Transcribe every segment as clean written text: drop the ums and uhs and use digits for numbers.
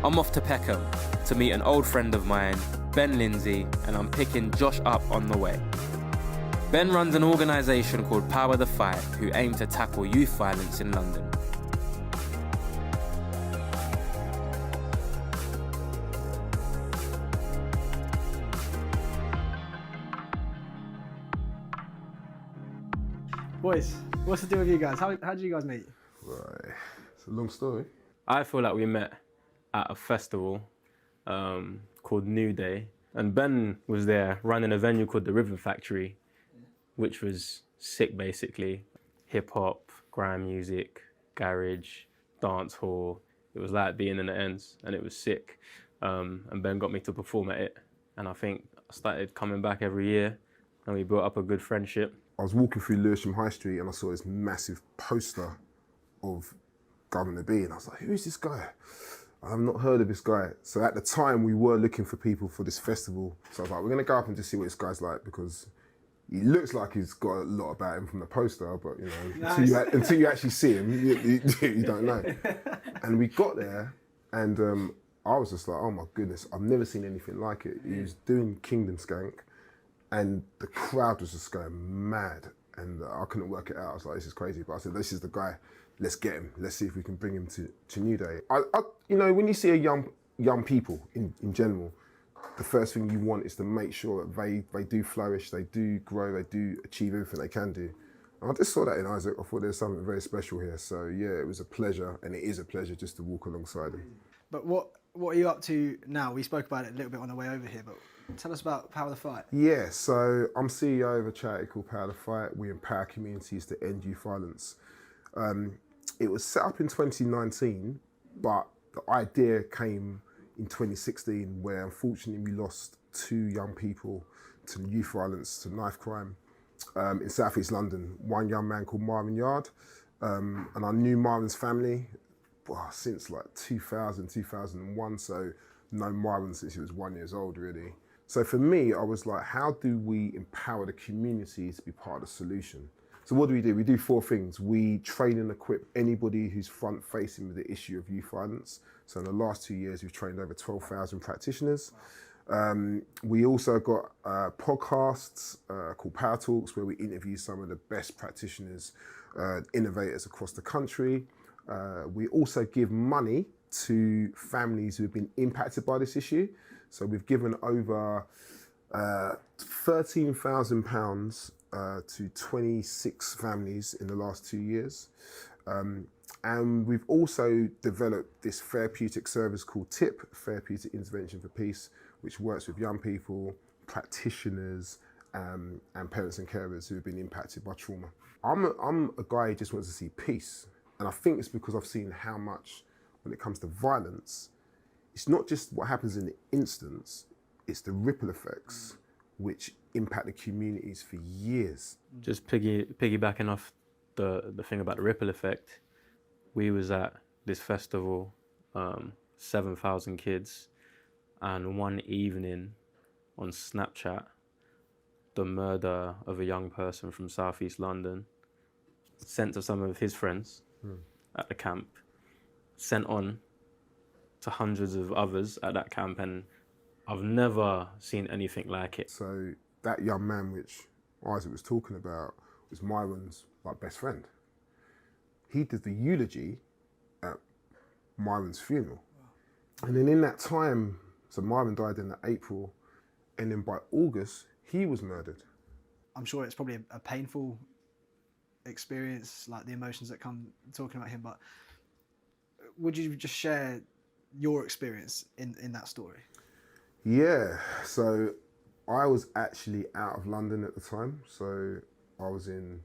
I'm off to Peckham to meet an old friend of mine, Ben Lindsay, and I'm picking Josh up on the way. Ben runs an organisation called Power the Fight, who aim to tackle youth violence in London. Boys, what's the deal with you guys? How did you guys meet? Right, it's a long story. I feel like we met at a festival called New Day, and Ben was there running a venue called the Rhythm Factory, which was sick basically. Hip hop, grime music, garage, dance hall. It was like being in the ends, and it was sick. And Ben got me to perform at it, and I think I started coming back every year, and we built up a good friendship. I was walking through Lewisham High Street and I saw this massive poster of Guvna B, and I was like, who's this guy? I've not heard of this guy. So at the time we were looking for people for this festival. So I was like, we're gonna go up and just see what this guy's like, because he looks like he's got a lot about him from the poster, but you know, nice. until you actually see him, you don't know. And we got there, and I was just like, oh my goodness, I've never seen anything like it. He was doing Kingdom Skank, and the crowd was just going mad, and I couldn't work it out. I was like, this is crazy, but I said, this is the guy. Let's get him. Let's see if we can bring him to New Day. You know, when you see a young people in general, the first thing you want is to make sure that they do flourish, they do grow, they do achieve everything they can do. And I just saw that in Isaac. I thought there's something very special here. So yeah, it was a pleasure, and it is a pleasure just to walk alongside him. But what are you up to now? We spoke about it a little bit on the way over here, but tell us about Power the Fight. Yeah, so I'm CEO of a charity called Power the Fight. We empower communities to end youth violence. It was set up in 2019, but the idea came in 2016, where unfortunately we lost 2 young people to youth violence, to knife crime in South East London. One young man called Marvin Yard, and I knew Marvin's family since like 2000, 2001, so known Marvin since he was 1 year old really. So for me, I was like, how do we empower the community to be part of the solution? So what do? We do 4 things. We train and equip anybody who's front facing with the issue of youth violence. So in the last 2 years, we've trained over 12,000 practitioners. We also got podcasts called Power Talks, where we interview some of the best practitioners, innovators across the country. We also give money to families who have been impacted by this issue. So we've given over £13,000 to 26 families in the last 2 years. And we've also developed this therapeutic service called TIP, Therapeutic Intervention for Peace, which works with young people, practitioners, and parents and carers who have been impacted by trauma. I'm a guy who just wants to see peace. And I think it's because I've seen how much, when it comes to violence, it's not just what happens in the instance, it's the ripple effects which impact the communities for years. Just piggybacking off the thing about the ripple effect, we was at this festival, 7,000 kids, and one evening on Snapchat, the murder of a young person from South East London, sent to some of his friends at the camp, sent on to hundreds of others at that camp, and I've never seen anything like it. So that young man which Isaac was talking about was Myron's best friend. He did the eulogy at Myron's funeral. Wow. And then in that time, so Myron died in April, and then by August, he was murdered. I'm sure it's probably a painful experience, like the emotions that come talking about him, but would you just share your experience in that story? Yeah, so I was actually out of London at the time. So I was in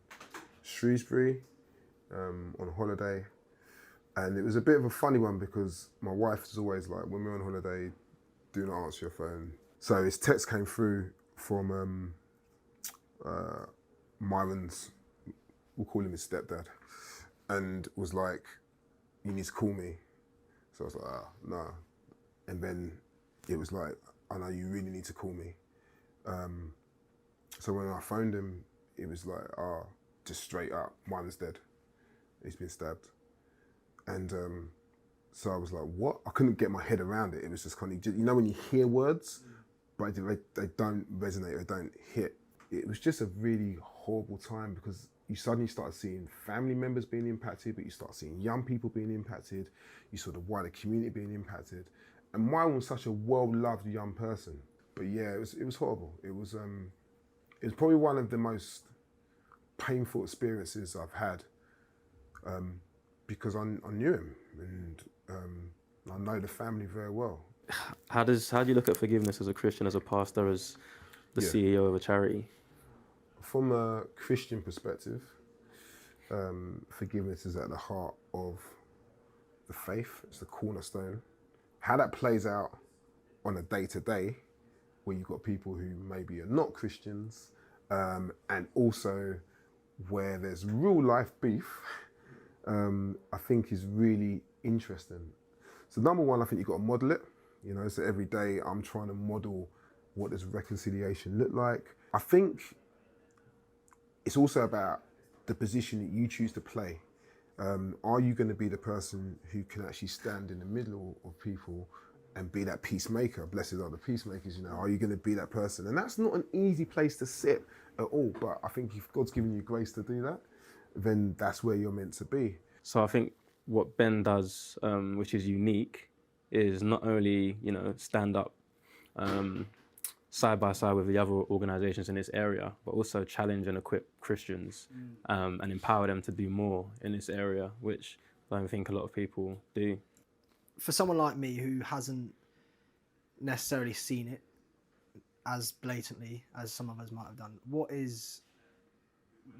Shrewsbury on holiday. And it was a bit of a funny one because my wife is always like, when we're on holiday, do not answer your phone. So his text came through from Myron's, we'll call him his stepdad, and was like, you need to call me. So I was like, no. And then it was like, I know you really need to call me. So when I phoned him, it was like, just straight up, Myron's dead. He's been stabbed. And So I was like, what? I couldn't get my head around it. It was just kind of, you know, when you hear words, but they don't resonate, they don't hit. It was just a really horrible time because you suddenly started seeing family members being impacted, but you start seeing young people being impacted. You saw the wider community being impacted. And mine was such a well-loved young person. But yeah, it was horrible. It was probably one of the most painful experiences I've had because I knew him and I know the family very well. How do you look at forgiveness as a Christian, as a pastor, as the CEO of a charity? From a Christian perspective, forgiveness is at the heart of the faith. It's the cornerstone. How that plays out on a day-to-day, where you've got people who maybe are not Christians, and also where there's real life beef, I think is really interesting. So number one, I think you've got to model it. You know, so every day I'm trying to model what does reconciliation look like. I think it's also about the position that you choose to play. Are you going to be the person who can actually stand in the middle of people and be that peacemaker? Blessed are the peacemakers, you know. Are you going to be that person? And that's not an easy place to sit at all, but I think if God's given you grace to do that, then that's where you're meant to be. So I think what Ben does, which is unique, is not only, you know, stand up side by side with the other organisations in this area, but also challenge and equip Christians and empower them to do more in this area, which I don't think a lot of people do. For someone like me who hasn't necessarily seen it as blatantly as some of us might have done,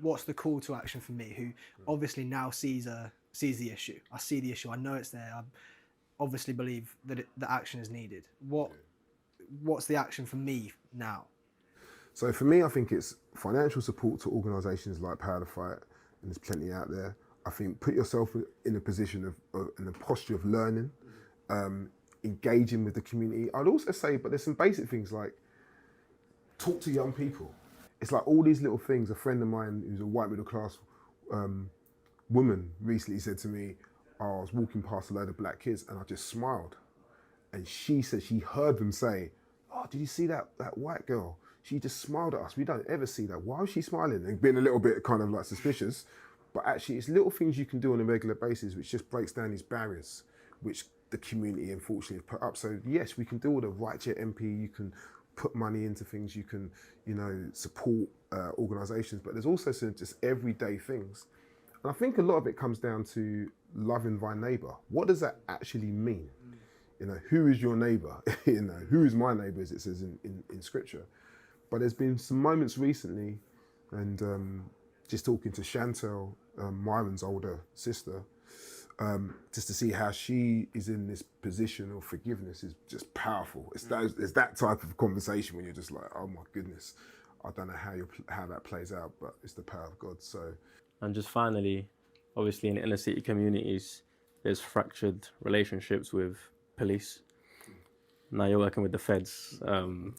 what's the call to action for me, who obviously now sees the issue? I see the issue. I know it's there. I obviously believe that the action is needed. What's the action for me now? So for me, I think it's financial support to organisations like Power to Fight, and there's plenty out there. I think put yourself in a position in a posture of learning, engaging with the community. I'd also say, but there's some basic things like talk to young people. It's like all these little things. A friend of mine who's a white middle class woman recently said to me, I was walking past a load of black kids and I just smiled. And she said she heard them say, oh, did you see that white girl? She just smiled at us. We don't ever see that. Why was she smiling? And being a little bit kind of like suspicious. But actually it's little things you can do on a regular basis which just breaks down these barriers which the community unfortunately have put up. So yes, we can do all the right to MP, you can put money into things, you can, you know, support organisations, but there's also some just everyday things. And I think a lot of it comes down to loving thy neighbour. What does that actually mean? You know, who is your neighbour? You know, who is my neighbour, as it says in scripture. But there's been some moments recently, and just talking to Chantelle, Myron's older sister, just to see how she is in this position of forgiveness is just powerful. It's that type of conversation when you're just like, oh my goodness, I don't know how that plays out, but it's the power of God. So, and just finally, obviously in inner city communities, there's fractured relationships with police. Now you're working with the feds. I am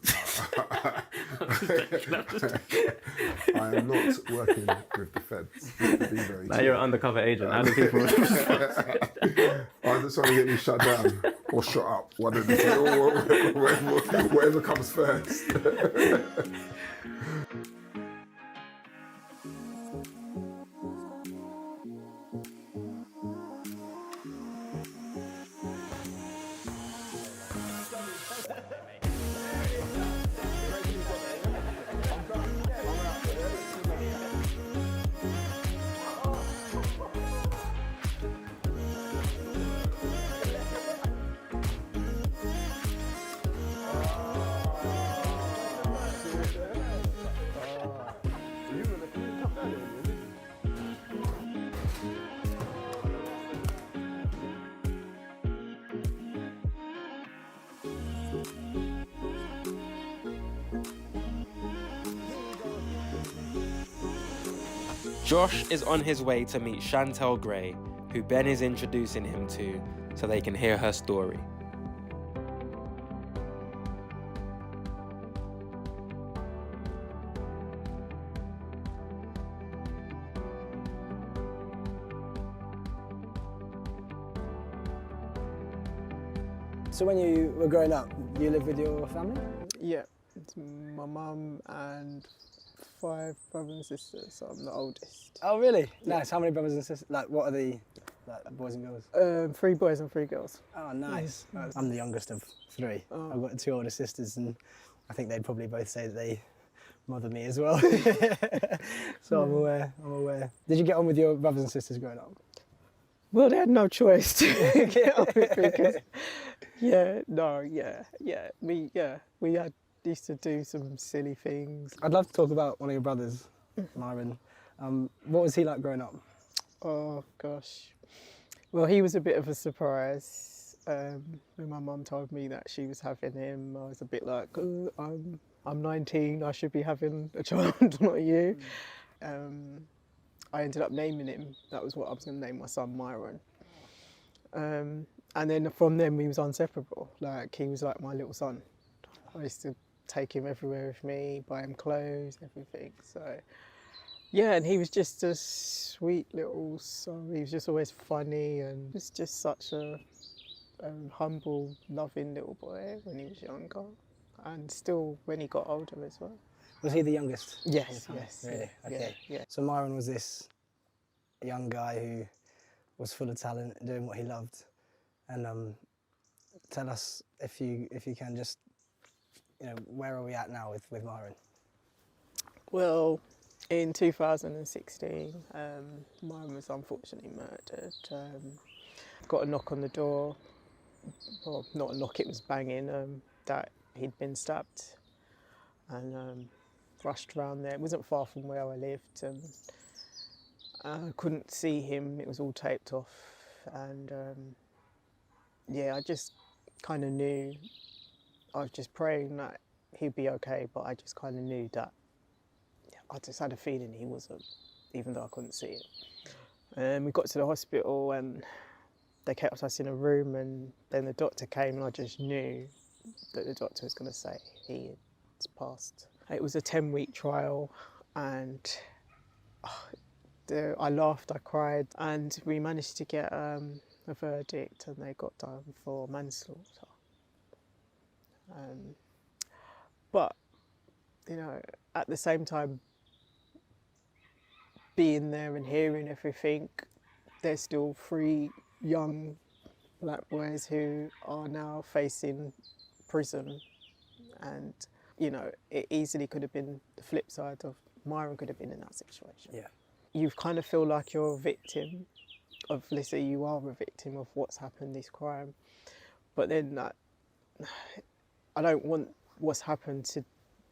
not working with the feds. Now you're an undercover agent. How do people? I'm just trying to get me shut down or shut up. Whatever comes first. Josh is on his way to meet Chantelle Gray, who Ben is introducing him to so they can hear her story. So when you were growing up, you lived with your family? Yeah, it's my mum and 5 brothers and sisters, so I'm the oldest. Oh, really? Nice. How many brothers and sisters? Like, what are the boys and girls? 3 boys and 3 girls. Oh, nice. I'm the youngest of 3. Oh. I've got 2 older sisters, and I think they'd probably both say that they mother me as well. So I'm aware. Did you get on with your brothers and sisters growing up? Well, they had no choice to get on with me because, we used to do some silly things. I'd love to talk about one of your brothers, Myron. What was he like growing up? Oh gosh. Well, he was a bit of a surprise. When my mum told me that she was having him, I was a bit like, oh, I'm 19, I should be having a child, not you. I ended up naming him. That was what I was going to name my son, Myron. And then from then we was inseparable. Like, he was like my little son. I used to take him everywhere with me, buy him clothes, everything. So, yeah, and he was just a sweet little son. He was just always funny and was just such a humble, loving little boy when he was younger. And still when he got older as well. Was he the youngest? Yes. Really? Okay. Yeah. So Myron was this young guy who was full of talent, doing what he loved. And tell us, if you can, just, where are we at now with Myron? Well, in 2016, Myron was unfortunately murdered. Got a knock on the door. Well, not a knock, it was banging, that he'd been stabbed. And rushed around there. It wasn't far from where I lived, and I couldn't see him. It was all taped off, and I just kind of knew. I was just praying that he'd be okay, but I just kind of knew that. I just had a feeling he wasn't, even though I couldn't see it. We got to the hospital, and they kept us in a room, and then the doctor came, and I just knew that the doctor was going to say he had passed. It was a 10-week trial, and I laughed, I cried, and we managed to get a verdict, and they got done for manslaughter. But, at the same time, being there and hearing everything, there's still 3 young black boys who are now facing prison, and it easily could have been the flip side of Myron could have been in that situation. Yeah. You kind of feel like you're a victim of, let's say you are a victim of what's happened, this crime. But then I don't want what's happened to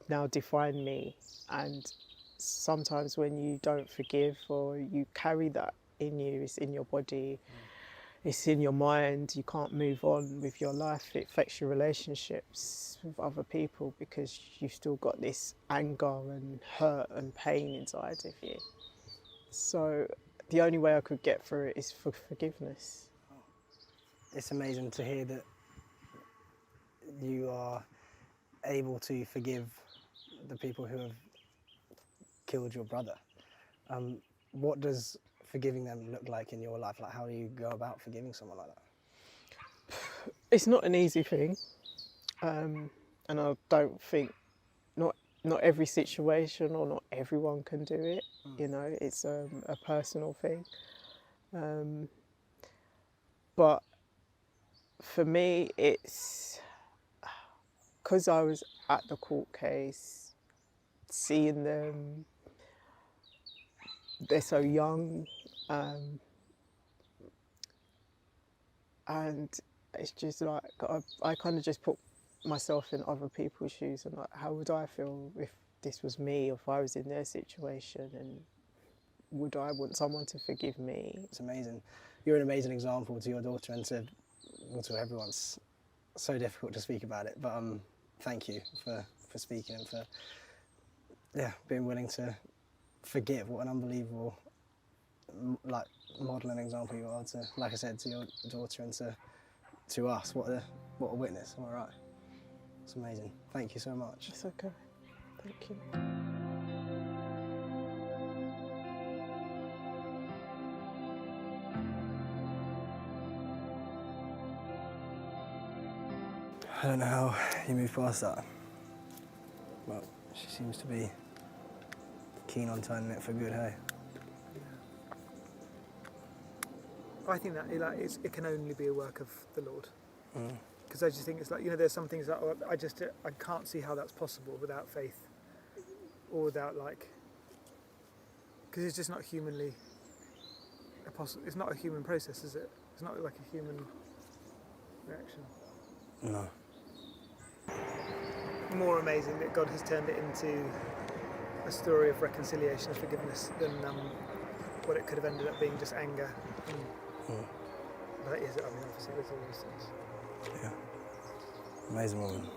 now define me. And sometimes when you don't forgive, or you carry that in you, it's in your body, it's in your mind, you can't move on with your life. It affects your relationships with other people because you've still got this anger and hurt and pain inside of you. So the only way I could get through it is for forgiveness. It's amazing to hear that you are able to forgive the people who have killed your brother. What does forgiving them look like in your life? Like, how do you go about forgiving someone like that? It's not an easy thing, and I don't think not every situation or not everyone can do it. It's a personal thing. But for me, it's because I was at the court case, seeing them. They're so young, and it's just like I kind of just put myself in other people's shoes, and like, how would I feel if this was me, if I was in their situation, and would I want someone to forgive me? It's amazing. You're an amazing example to your daughter and to everyone. It's so difficult to speak about it, but thank you for speaking and for being willing to forgive. What an unbelievable model and example you are to, like I said, to your daughter and to us. What a witness. Am I right? It's amazing. Thank you so much. It's okay. Thank you. I don't know how you move past that. But she seems to be keen on turning it for good, hey? I think that it can only be a work of the Lord. Because I just think it's like, you know, there's some things that I can't see how that's possible without faith, or without because it's just not humanly possible. It's not a human process, is it? It's not like a human reaction. No. More amazing that God has turned it into a story of reconciliation and forgiveness than what it could have ended up being, just anger. But that is, I mean, obviously there's all those things. Yeah. Amazing woman.